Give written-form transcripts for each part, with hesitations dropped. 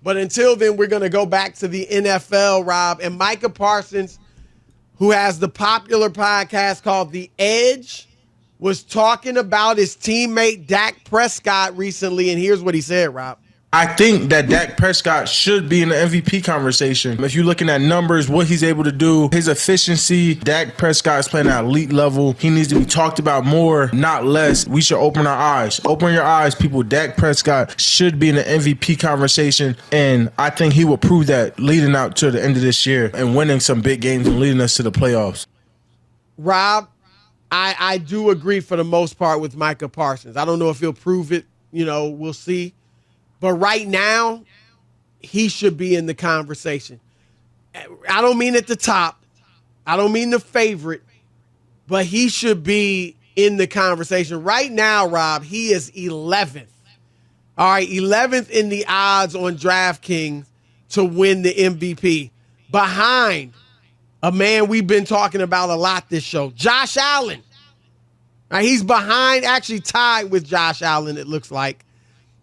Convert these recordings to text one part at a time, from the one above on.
But until then, we're going to go back to the NFL, Rob. And Micah Parsons, who has the popular podcast called The Edge, was talking about his teammate Dak Prescott recently. And here's what he said, Rob. I think that Dak Prescott should be in the MVP conversation. If you're looking at numbers, what he's able to do, his efficiency, Dak Prescott is playing at elite level. He needs to be talked about more, not less. We should open our eyes. Open your eyes, people. Dak Prescott should be in the MVP conversation, and I think he will prove that leading out to the end of this year and winning some big games and leading us to the playoffs. Rob, I do agree for the most part with Micah Parsons. I don't know if he'll prove it. We'll see. But right now, he should be in the conversation. I don't mean at the top. I don't mean the favorite. But he should be in the conversation. Right now, Rob, he is 11th. All right, 11th in the odds on DraftKings to win the MVP. Behind a man we've been talking about a lot this show, Josh Allen. Now, he's behind, actually tied with Josh Allen, it looks like.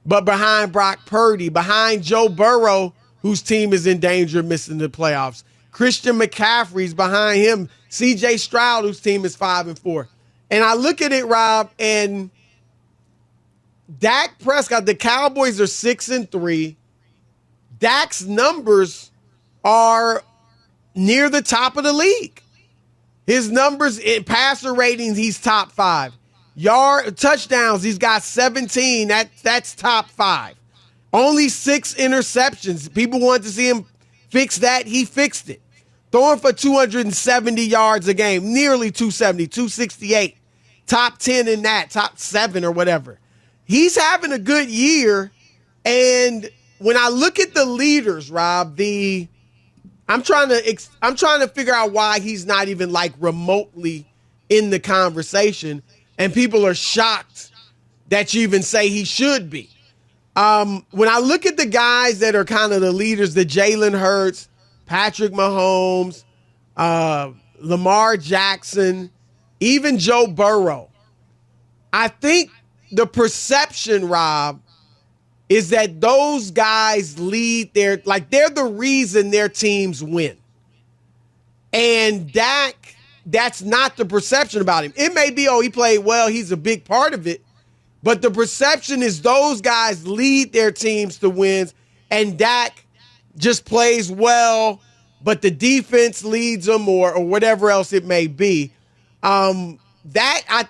But behind Brock Purdy, behind Joe Burrow, whose team is in danger of missing the playoffs. Christian McCaffrey's behind him. C.J. Stroud, whose team is 5-4. And I look at it, Rob, and Dak Prescott, the Cowboys are 6-3. Dak's numbers are near the top of the league. His numbers in passer ratings, he's top 5. Touchdowns, he's got 17. That's top 5. Only 6 interceptions. People wanted to see him fix that. He fixed it. Throwing for 270 yards a game, nearly 270, 268. Top 10 in that, top 7 or whatever. He's having a good year. And when I look at the leaders, Rob, I'm trying to figure out why he's not even like remotely in the conversation. And people are shocked that you even say he should be. When I look at the guys that are kind of the leaders, the Jalen Hurts, Patrick Mahomes, Lamar Jackson, even Joe Burrow, I think the perception, Rob, is that those guys lead they're the reason their teams win. And Dak, that's not the perception about him. It may be, he played well, he's a big part of it. But the perception is those guys lead their teams to wins, and Dak just plays well, but the defense leads them or whatever else it may be. I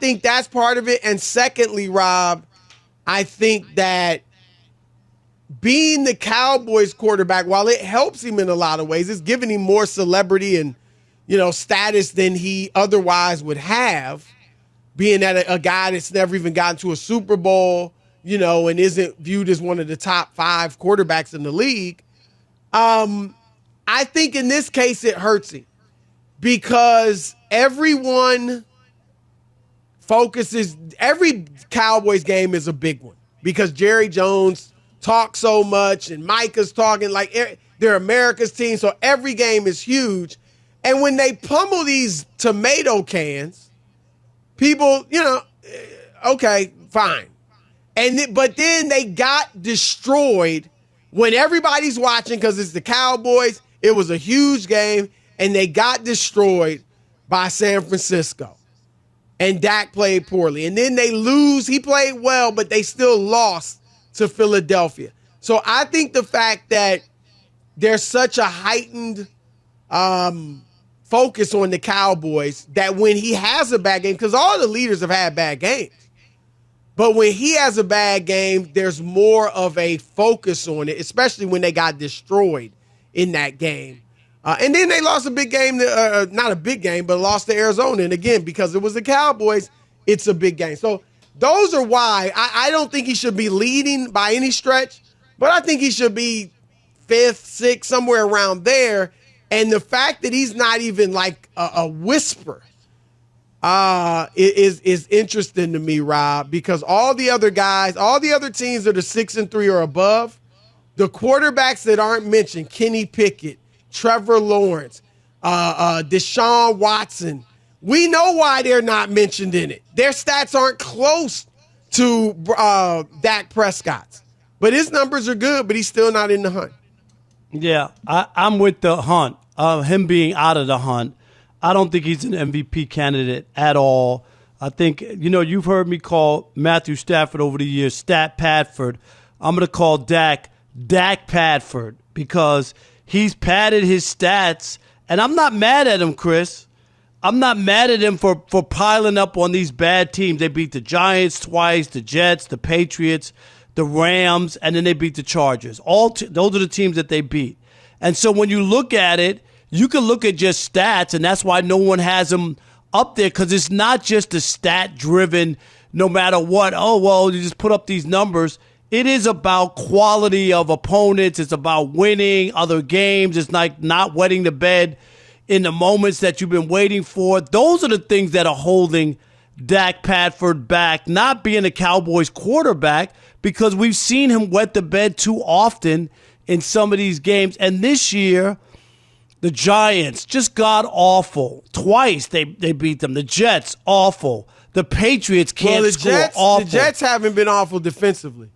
think that's part of it. And secondly, Rob, I think that being the Cowboys quarterback, while it helps him in a lot of ways, it's giving him more celebrity and status than he otherwise would have, being that a guy that's never even gotten to a Super Bowl, and isn't viewed as one of the top 5 quarterbacks in the league. I think in this case it hurts him because every Cowboys game is a big one because Jerry Jones talks so much and Micah's talking like they're America's team, so every game is huge. And when they pummel these tomato cans, people, okay, fine. But then they got destroyed when everybody's watching because it's the Cowboys. It was a huge game, and they got destroyed by San Francisco. And Dak played poorly. And then they lose. He played well, but they still lost to Philadelphia. So I think the fact that there's such a heightened focus on the Cowboys that when he has a bad game, because all the leaders have had bad games, but when he has a bad game, there's more of a focus on it, especially when they got destroyed in that game. And then they lost a big game, not a big game, but lost to Arizona. And again, because it was the Cowboys, it's a big game. So those are why I don't think he should be leading by any stretch, but I think he should be 5th, 6th, somewhere around there. And the fact that he's not even like a whisper is interesting to me, Rob, because all the other guys, all the other teams that are 6-3 or above, the quarterbacks that aren't mentioned, Kenny Pickett, Trevor Lawrence, Deshaun Watson, we know why they're not mentioned in it. Their stats aren't close to Dak Prescott's. But his numbers are good, but he's still not in the hunt. Yeah, I'm with the hunt. Him being out of the hunt. I don't think he's an MVP candidate at all. I think, you've heard me call Matthew Stafford over the years Stat Padford. I'm going to call Dak Padford because he's padded his stats. And I'm not mad at him, Chris. I'm not mad at him for piling up on these bad teams. They beat the Giants twice, the Jets, the Patriots, the Rams, and then they beat the Chargers. Those are the teams that they beat. And so when you look at it, you can look at just stats, and that's why no one has him up there, because it's not just a stat-driven, no matter what, you just put up these numbers. It is about quality of opponents. It's about winning other games. It's like not wetting the bed in the moments that you've been waiting for. Those are the things that are holding Dak Padford back, not being a Cowboys quarterback, because we've seen him wet the bed too often in some of these games. And this year, the Giants, just god-awful. Twice they beat them. The Jets, awful. The Patriots can't score, awful. The Jets haven't been awful defensively.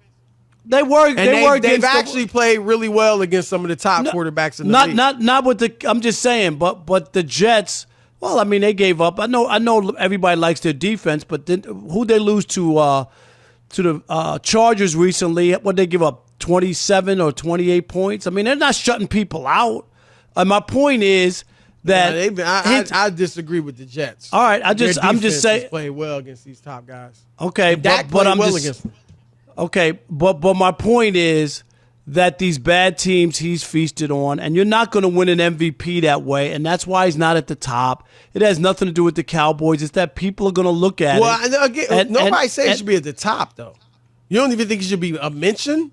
They've actually played really well against some of the top quarterbacks in the league. Not with the. I'm just saying, but the Jets. Well, I mean, they gave up. I know everybody likes their defense, but who they lose to the Chargers recently? What they give up, 27 or 28 points? I mean, they're not shutting people out. My point is that I disagree with the Jets. All right, I'm just saying played well against these top guys. Okay, but I'm well against them. Okay, but my point is that these bad teams he's feasted on, and you're not going to win an MVP that way, and that's why he's not at the top. It has nothing to do with the Cowboys. It's that people are going to look at it. Well, again, nobody says he should be at the top, though. You don't even think he should be a mention?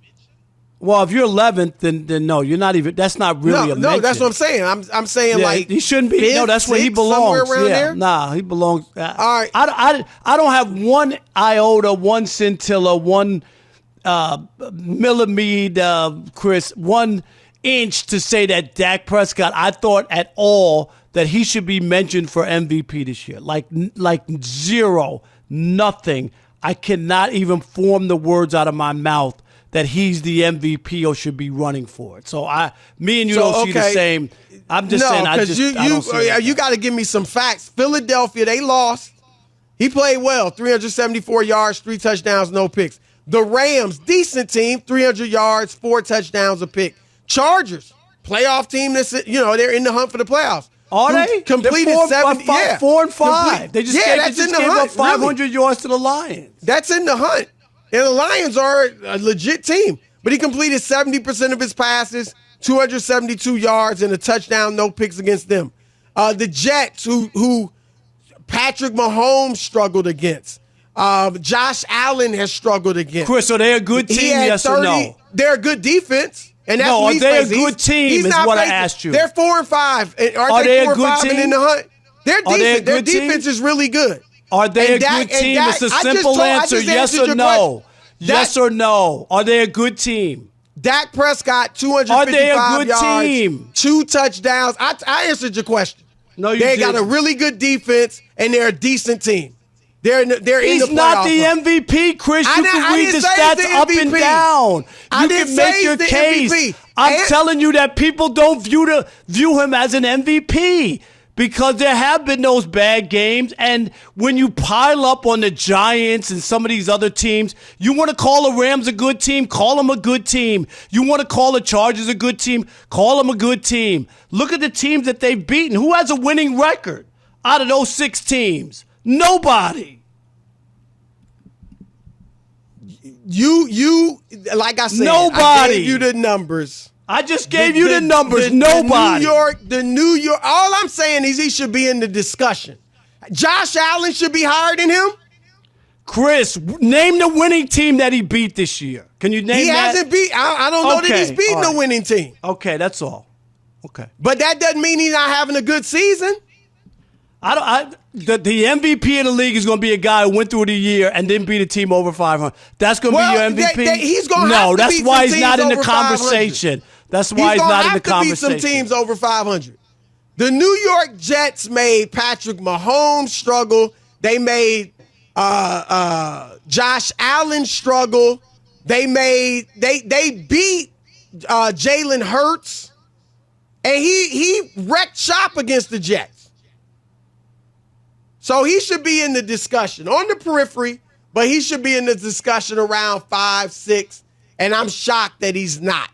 Well, if you're 11th, then no, you're not even. That's not really a mention. No, that's what I'm saying. I'm saying like he shouldn't be. Fifth, no, that's where he belongs. Somewhere around there? Nah, he belongs. All right. I don't have one iota, one scintilla, one millimeter, Chris, 1 inch to say that Dak Prescott. I thought at all that he should be mentioned for MVP this year. Like zero, nothing. I cannot even form the words out of my mouth that he's the MVP or should be running for it. So me and you don't see the same. I'm just saying. You got to give me some facts. Philadelphia, they lost. He played well, 374 yards, 3 touchdowns, no picks. The Rams, decent team, 300 yards, 4 touchdowns, a pick. Chargers, playoff team they're in the hunt for the playoffs. Are they? Completed 4 and 5. They just gave up 500 yards to the Lions. That's in the hunt. And the Lions are a legit team. But he completed 70% of his passes, 272 yards, and a touchdown, no picks against them. The Jets, who Patrick Mahomes struggled against. Josh Allen has struggled against. Chris, are they a good team, yes or no? They're a good defense. And that's are they a good team is what I asked you. They're 4 and 5. Are they 4 and 5 and in the hunt? They're decent. Their defense is really good. Are they a good team? It's a simple answer, yes or no. Yes or no. Are they a good team? Dak Prescott, 255 yards, team? 2 touchdowns. I answered your question. No, you didn't. They got a didn't. really good defense, and they're a decent team. They're in the playoffs. He's not the MVP, Chris. You can read the stats up and down. You can make your case. I'm telling you that people don't view him as an MVP. Because there have been those bad games, and when you pile up on the Giants and some of these other teams, you want to call the Rams a good team, call them a good team. You want to call the Chargers a good team, call them a good team. Look at the teams that they've beaten. Who has a winning record out of those 6 teams? Nobody. You like I said, nobody. I gave you the numbers. I just gave you the numbers. Nobody. The New York. All I'm saying is he should be in the discussion. Josh Allen should be higher than him. Chris, name the winning team that he beat this year. Can you name that? He hasn't beat. I don't know that he's beaten a winning team. Okay, that's all. Okay. But that doesn't mean he's not having a good season. The MVP in the league is going to be a guy who went through the year and didn't beat a team over 500. That's going to be your MVP? He's going to have to that's beat why some he's not in the teams conversation. That's why he's not in the conversation. He's going to have to beat some teams over 500. The New York Jets made Patrick Mahomes struggle. They made Josh Allen struggle. They beat Jalen Hurts, and he wrecked shop against the Jets. So he should be in the discussion on the periphery, but he should be in the discussion around 5, 6, and I'm shocked that he's not.